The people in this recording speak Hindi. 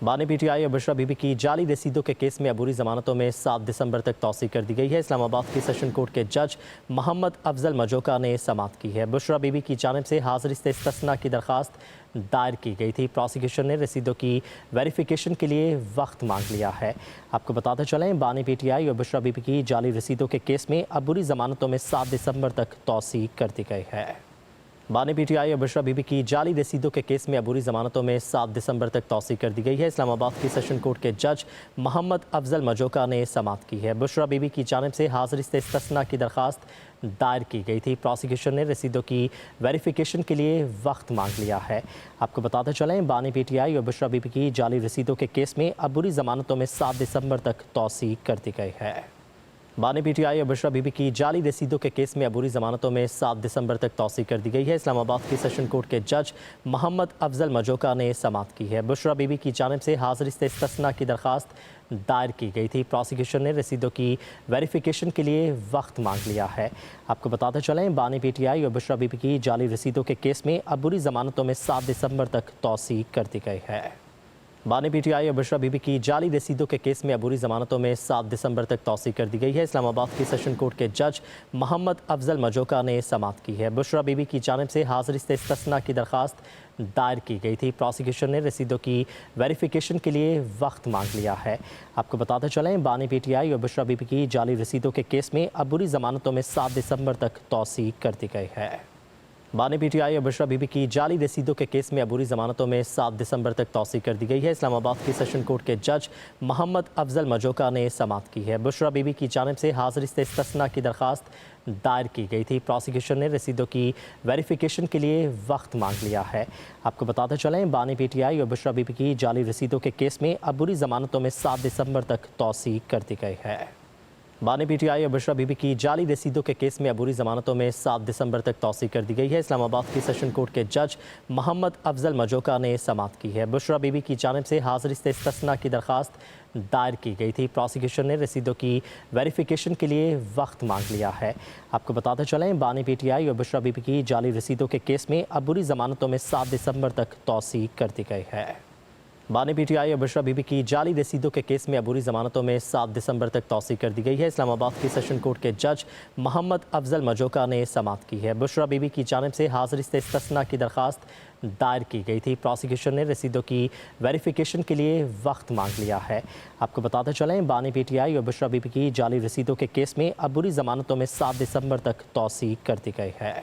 बानी पीटीआई और बुशरा बीबी की जाली रसीदों के केस में अबूरी जमानतों में 7 दिसंबर तक तौसीक कर दी गई है। इस्लामाबाद की सेशन कोर्ट के जज मोहम्मद अफजल मजोका ने समाअत की है। बुशरा बीबी की जानिब से हाजिरी से इस्तिस्ना की दरख्वास्त दायर की गई थी। प्रोसिक्यूशन ने रसीदों की वेरिफिकेशन के लिए वक्त मांग लिया है। आपको बताते चलें, बानी पीटीआई और बुशरा बीबी की जाली रसीदों के केस में अबूरी जमानतों में 7 दिसंबर तक तौसीक कर दी गई है। बानी पीटीआई और बुशरा बीबी की जाली रसीदों के केस में अबूरी जमानतों में 7 दिसंबर तक तौसीक कर दी गई है। इस्लामाबाद की सेशन कोर्ट के जज मोहम्मद अफजल मजोका ने समाअत की है। बुशरा बीबी की जानिब से हाजिरी से इस्तिस्ना की दरख्वास्त दायर की गई थी। प्रोसिक्यूशन ने रसीदों की वेरिफिकेशन के लिए वक्त मांग लिया है। आपको बताते चलें, बानी पीटीआई और बुशरा बीबी की जाली रसीदों के केस में अबूरी जमानतों में 7 दिसंबर तक तौसीक कर दी गई है। बानी पीटीआई और बुशरा बीबी की जाली रसीदों के केस में अबूरी जमानतों में 7 दिसंबर तक तौसीक कर दी गई है। इस्लामाबाद की सेशन कोर्ट के जज मोहम्मद अफजल मजोका ने समाअत की है। बुशरा बीबी की जानिब से हाजिरी से इस्तिस्ना की दरख्वास्त दायर की गई थी। प्रोसिक्यूशन ने रसीदों की वेरिफिकेशन के लिए वक्त मांग लिया है। आपको बताते चलें, बानी पीटीआई और बुशरा बीबी की जाली रसीदों के केस में अबूरी जमानतों में 7 दिसंबर तक तौसीक कर दी गई है। बानी पीटीआई और बुशरा बीबी की जाली रसीदों के केस में अबूरी जमानतों में 7 दिसंबर तक तौसीक कर दी गई है। इस्लामाबाद की सेशन कोर्ट के जज मोहम्मद अफजल मजोका ने समाअत की है। बुशरा बीबी की जानिब से हाजिरी से इस्तिस्ना की दरख्वास्त दायर की गई थी। प्रोसिक्यूशन ने रसीदों की वेरिफिकेशन के लिए वक्त मांग लिया है। आपको बताते चलें, बानी पीटीआई और बुशरा बीबी की जाली रसीदों के केस में अबूरी जमानतों में 7 दिसंबर तक तौसीक कर दी गई है। बानी पीटीआई और बुशरा बीबी की जाली रसीदों के केस में अबूरी जमानतों में 7 दिसंबर तक तौसीक कर दी गई है। इस्लामाबाद की सेशन कोर्ट के जज मोहम्मद अफजल मजोका ने समाअत की है। बुशरा बीबी की जानिब से हाजिरी से इस्तिस्ना की दरख्वास्त दायर की गई थी। प्रोसिक्यूशन ने रसीदों की वेरिफिकेशन के लिए वक्त मांग लिया है। आपको बताते चलें, बानी पीटीआई और बुशरा बीबी की जाली रसीदों के केस में अबूरी जमानतों में 7 दिसंबर तक तौसीक कर दी गई है। बानी पीटीआई और बुशरा बीबी की जाली रसीदों के केस में अबूरी जमानतों में 7 दिसंबर तक तौसीक कर दी गई है। इस्लामाबाद की सेशन कोर्ट के जज मोहम्मद अफजल मजोका ने समाअत की है। बुशरा बीबी की जानिब से हाजिरी से इस्तिस्ना की दरख्वास्त दायर की गई थी। प्रोसिक्यूशन ने रसीदों की वेरिफिकेशन के लिए वक्त मांग लिया है। आपको बताते चलें, बानी पीटीआई और बुशरा बीबी की जाली रसीदों के केस में अबूरी जमानतों में 7 दिसंबर तक तौसीक कर दी गई है। बानी पीटीआई और बुशरा बीबी की जाली रसीदों के केस में अबूरी जमानतों में 7 दिसंबर तक तौसीक कर दी गई है। इस्लामाबाद की सेशन कोर्ट के जज मोहम्मद अफजल मजोका ने समाअत की है। बुशरा बीबी की जानिब से हाजिरी से इस्तिस्ना की दरख्वास्त दायर की गई थी। प्रोसिक्यूशन ने रसीदों की वेरिफिकेशन के लिए वक्त मांग लिया है। आपको बताते चलें, बानी पीटीआई और बुशरा बीबी की जाली रसीदों के केस में अबूरी जमानतों में 7 दिसंबर तक तौसीक कर दी गई है।